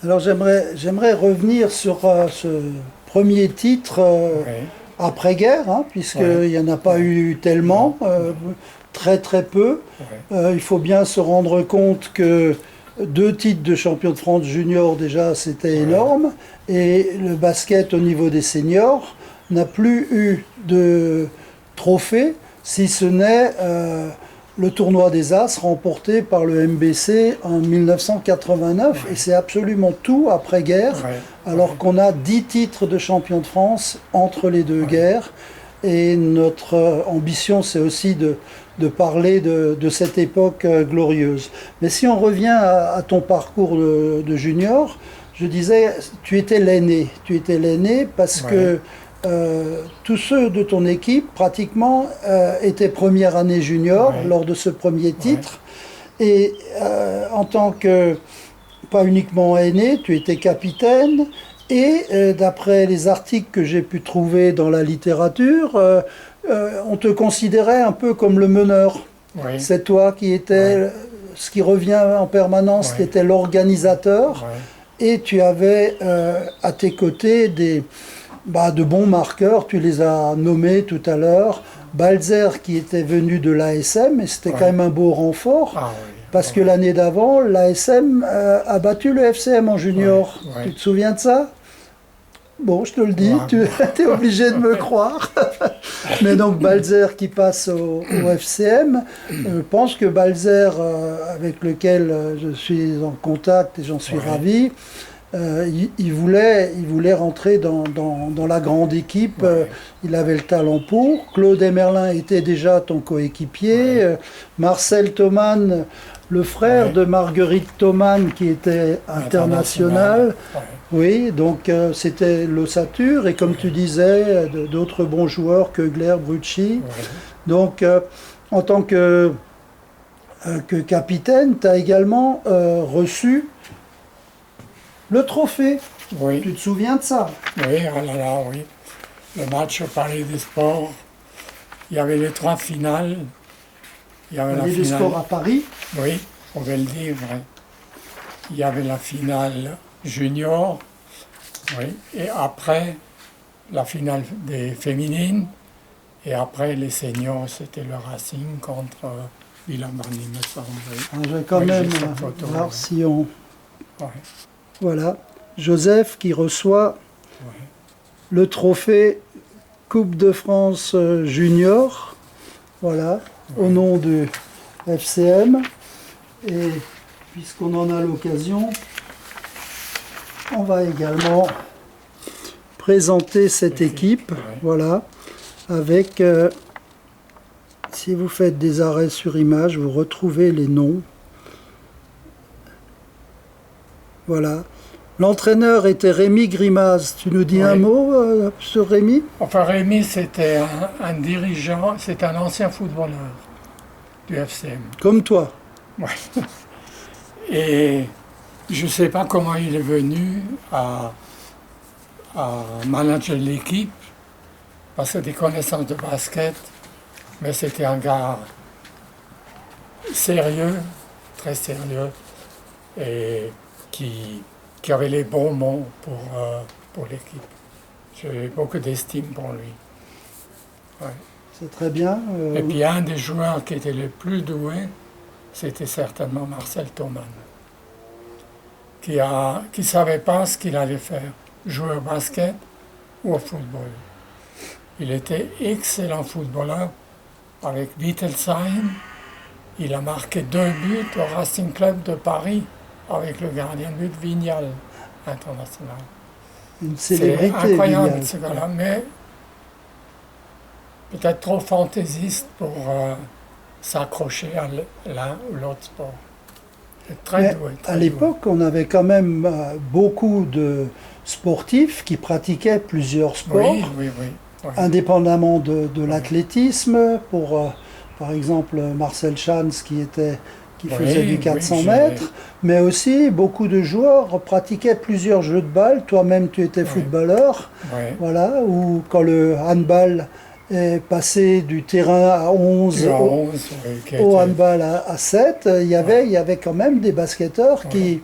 Alors j'aimerais revenir sur ce premier titre Oui, après-guerre, hein, oui, puisqu'il n'y en a pas oui. eu Non, tellement, très très peu. oui, Il faut bien se rendre compte que deux titres de champion de France junior déjà c'était oui, énorme, et le basket au niveau des seniors n'a plus eu de trophée, si ce n'est le tournoi des As remporté par le MBC en 1989, et oui, c'est absolument tout après-guerre, oui, alors oui, qu'on a 10 titres de champion de France entre les deux oui, guerres. Et notre ambition, c'est aussi de parler de cette époque glorieuse. Mais si on revient à ton parcours de junior, je disais, tu étais l'aîné. Tu étais l'aîné parce oui, que tous ceux de ton équipe, pratiquement, étaient première année junior oui, lors de ce premier oui, titre. Et en tant que, pas uniquement aîné, tu étais capitaine. Et d'après les articles que j'ai pu trouver dans la littérature, on te considérait un peu comme le meneur. oui, C'est toi qui oui, étais, ce qui revient en permanence, tu oui, étais l'organisateur. oui, Et tu avais à tes côtés de bons marqueurs, tu les as nommés tout à l'heure. Balzer qui était venu de l'ASM, et c'était quand oui. même un beau renfort, Ah oui, parce ah que oui, l'année d'avant, l'ASM a battu le FCM en oui, junior. Tu oui. te souviens de ça? Bon, je te le dis, Ouais, tu es obligé de me croire. Mais donc Balzer qui passe au FCM, je pense que Balzer, avec lequel je suis en contact et j'en suis ouais, ravi, il voulait rentrer dans la grande équipe. ouais, Il avait le talent pour. Claude Emerlin était déjà ton coéquipier. ouais, Marcel Thoman, le frère ouais. de Marguerite Thoman, qui était International. international. Ouais, Oui, donc c'était l'ossature. Et comme tu ouais, disais, d'autres bons joueurs, Kegler, Brucci. ouais. Donc, en tant que capitaine, tu as également reçu le trophée. Oui, Tu te souviens de ça? oui, ah là là, oui. Le match au Palais des Sports, il y avait les trois finales. Il y avait la Palais des finale, Sports à Paris. oui, on va le dire, ouais. Il y avait la finale junior, oui, et après la finale des féminines, et après les seniors, c'était le Racing contre Villeurbanne, il me semble. Oui, Alors, je vais quand oui, même j'ai cette photo, voir oui. si on... Ouais, Voilà. Joseph qui reçoit ouais, le trophée Coupe de France Junior. Voilà. Au ouais, nom du FCM. Et puisqu'on en a l'occasion, on va également présenter cette l'équipe, équipe. ouais, Voilà. Avec, si vous faites des arrêts sur image, vous retrouvez les noms. Voilà. L'entraîneur était Rémi Grimaz. Tu nous dis un ouais. mot sur Rémi? Enfin, Rémi, c'était un dirigeant, c'est un ancien footballeur du FCM. Comme toi. Ouais. Et je ne sais pas comment il est venu à manager l'équipe, parce que des connaissances de basket, mais c'était un gars sérieux, très sérieux, et qui avait les bons mots pour l'équipe. J'ai beaucoup d'estime pour lui. Ouais. C'est très bien. Et puis un des joueurs qui était le plus doué, c'était certainement Marcel Thoman, qui savait pas ce qu'il allait faire, jouer au basket ou au football. Il était excellent footballeur avec Wittelsheim. Il a marqué 2 buts au Racing Club de Paris avec le gardien de but Vignal, international. Une C'est célébrité, incroyable Vignal. ce gars-là, mais peut-être trop fantaisiste pour s'accrocher à l'un ou l'autre sport. Très Mais doué, à très doué. l'époque, on avait quand même beaucoup de sportifs qui pratiquaient plusieurs sports, Oui, oui, oui. Oui, indépendamment de oui, l'athlétisme. Pour, par exemple, Marcel Chans qui faisait du oui, oui, 400 mètres, mais aussi beaucoup de joueurs pratiquaient plusieurs jeux de balle. Toi-même, tu étais oui, footballeur, oui. voilà, ou quand le handball est passé du terrain à 11 Le 11, oui, qui au était. handball à 7, il y Ouais, avait quand même des basketteurs ouais, ouais,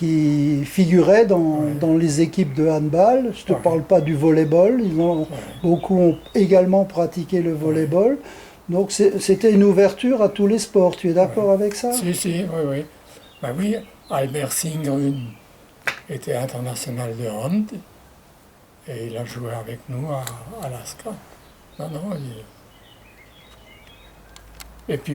qui figuraient dans les équipes de handball. Je ne te parle pas du volleyball. Beaucoup ont également pratiqué le volleyball. Donc c'était une ouverture à tous les sports. Tu es d'accord avec ça? Si, oui, oui. Ben oui, Albert Singrun était international de hand et il a joué avec nous à Alaska. Non, non, et puis